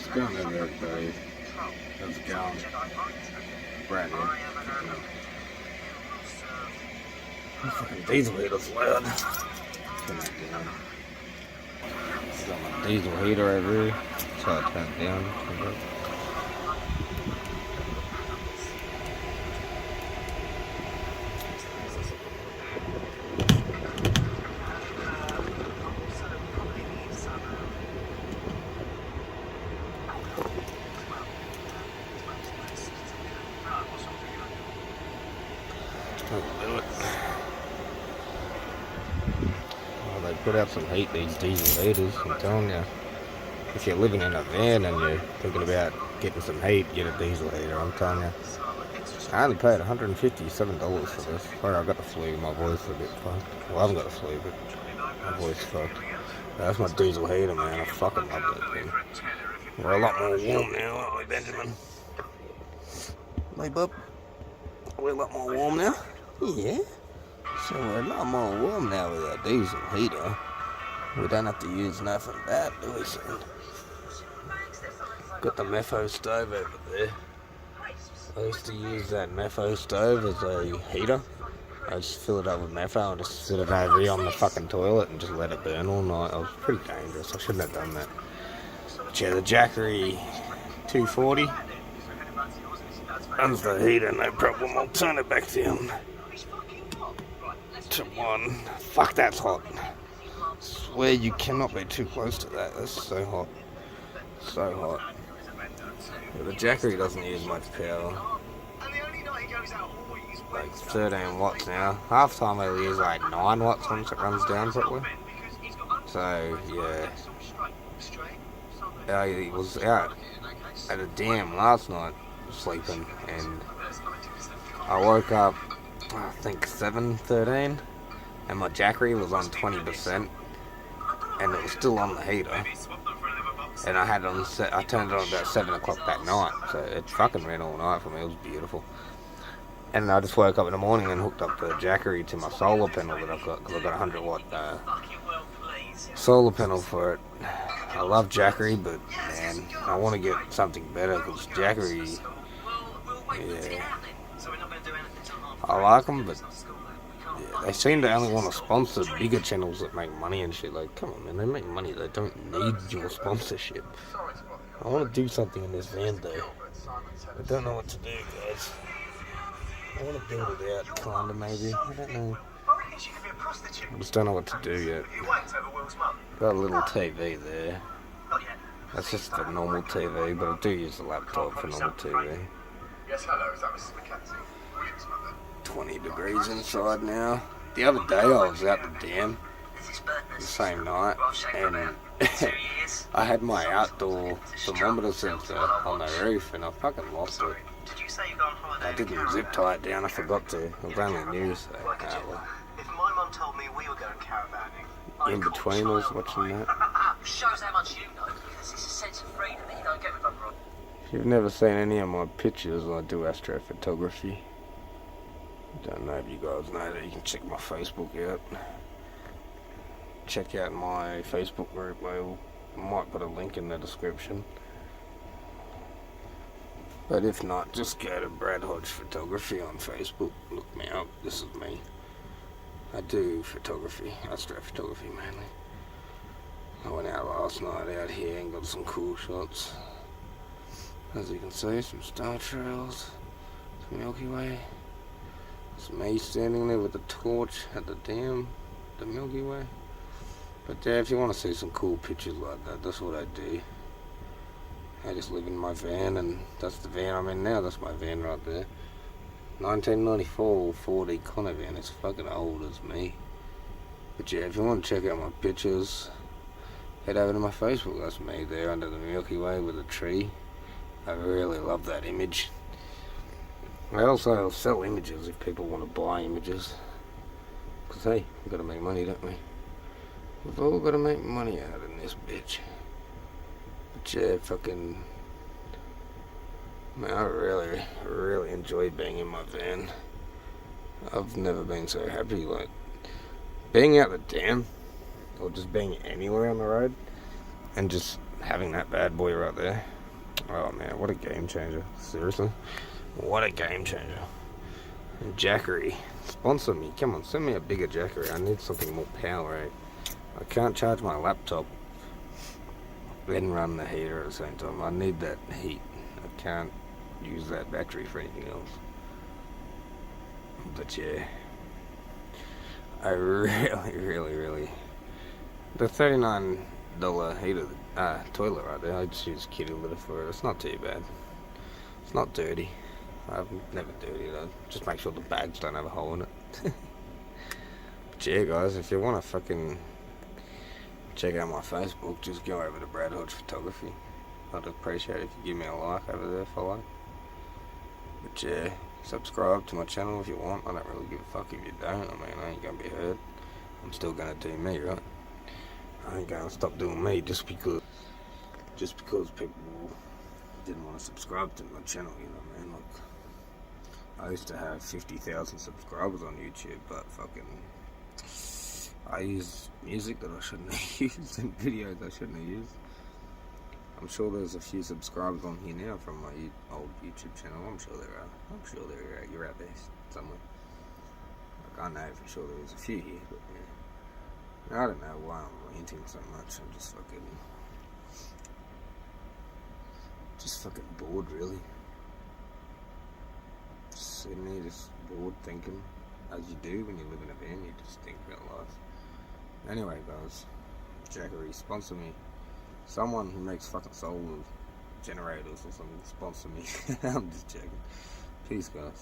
What's going on, everybody? How's it going? Brand new. My fucking diesel heater's loud. Turn that down. I've got my diesel heater over here. So I turn it down. Well, they put out some heat, these diesel heaters. I'm telling you, if you're living in a van and you're thinking about getting some heat, get a diesel heater. I'm telling you, I only paid $157 for this. Sorry, I got the flu. My voice is a bit fucked. Well, I haven't got the flu, but my voice is fucked. That's my diesel heater, man. I fucking love that thing. We're a lot more warm now, aren't we, Benjamin? Hey, bub. We're a lot more warm now. Yeah. So we're a lot more warm now with our diesel heater. We don't have to use nothing bad, do we, son? Got the Mefo stove over there. I used to use that Mefo stove as a heater. I just fill it up with Mefo and just sit it over here on the fucking toilet and just let it burn all night. It was pretty dangerous. I shouldn't have done that. But yeah, the Jackery 240 runs the heater, no problem. I'll turn it back down to 1. Fuck, that's hot. I swear you cannot be too close to that. That's so hot. So hot. But the Jackery doesn't use much power. Like 13 watts now. Half time I use like 9 watts once it runs down properly. So yeah. I was out at a dam last night sleeping, and I woke up I think 7:13 and my Jackery was on 20% and it was still on the heater, and I had it on set. I turned it on about 7 o'clock that night, so it fucking ran all night for me. It was beautiful. And I just woke up in the morning and hooked up the Jackery to my solar panel that I've got, because I've got a 100 watt solar panel for it. I love Jackery, but man, I want to get something better, because Jackery, yeah, I like them, but yeah, they seem to only want to sponsor bigger channels that make money and shit. Like, come on, man, they make money. They don't need your sponsorship. I want to do something in this van, though. I don't know what to do, guys. I want to build it out, kinda, maybe. I don't know. I just don't know what to do yet. Got a little TV there. That's just the normal TV, but I do use the laptop for normal TV. Yes, hello, is that Mrs. McKenzie? 20 degrees inside now. The other day I was out the dam, the same night, and I had my outdoor thermometer sensor on the roof, and I fucking lost it. I didn't zip tie it down, I forgot to. It was only new, so well. If my mum told me we were going caravanning, in between, I was watching that. Shows how much you know, because it's a sense of freedom that you don't get with other. If you've never seen any of my pictures, I do astrophotography. I don't know if you guys know that. You can check my Facebook out. Check out my Facebook group. I might put a link in the description. But if not, just go to Brad Hodge Photography on Facebook. Look me up. This is me. I do photography, astrophotography mainly. I went out last night out here and got some cool shots. As you can see, some star trails, some Milky Way. It's me standing there with a torch at the dam, the Milky Way. But yeah, if you want to see some cool pictures like that, that's what I do. I just live in my van, and that's the van I'm in now. That's my van right there. 1994 Ford Econo van. It's fucking old as me. But yeah, if you want to check out my pictures, head over to my Facebook. That's me there under the Milky Way with a tree. I really love that image. I also sell images if people want to buy images. Because hey, we've got to make money, don't we? We've all got to make money out in this bitch. But yeah, fucking, man, I really enjoy being in my van. I've never been so happy. Like, being out the dam, or just being anywhere on the road, and just having that bad boy right there. Oh man, what a game changer. Seriously. What a game changer. Jackery. Sponsor me. Come on, send me a bigger jackery. I need something more power, eh? I can't charge my laptop and run the heater at the same time. I need that heat. I can't use that battery for anything else. But yeah, I really the $39 heater toilet right there, I just use kitty litter for it. It's not too bad. It's not dirty. I've never dirtied it. Just make sure the bags don't have a hole in it. But yeah, guys, if you want to fucking check out my Facebook, just go over to Brad Hodge Photography. I'd appreciate it if you give me a like over there for like. But yeah, subscribe to my channel if you want. I don't really give a fuck if you don't. I mean, I ain't gonna be hurt. I'm still gonna do me, right? I ain't gonna stop doing me just because people didn't want to subscribe to my channel, you know, man. Like, I used to have 50,000 subscribers on YouTube, but fucking, I use music that I shouldn't have used and videos I shouldn't have used. I'm sure there's a few subscribers on here now from my old YouTube channel. I'm sure there are. I'm sure there are. You're out there somewhere. Like, I know for sure there's a few here, but yeah. I don't know why I'm ranting so much. I'm just fucking bored, really. Just sitting there, just bored, thinking, as you do when you live in a van. You just think about life. Anyway, guys, Jackery, sponsor me. Someone who makes fucking solar generators or something, sponsor me. I'm just joking. Peace, guys.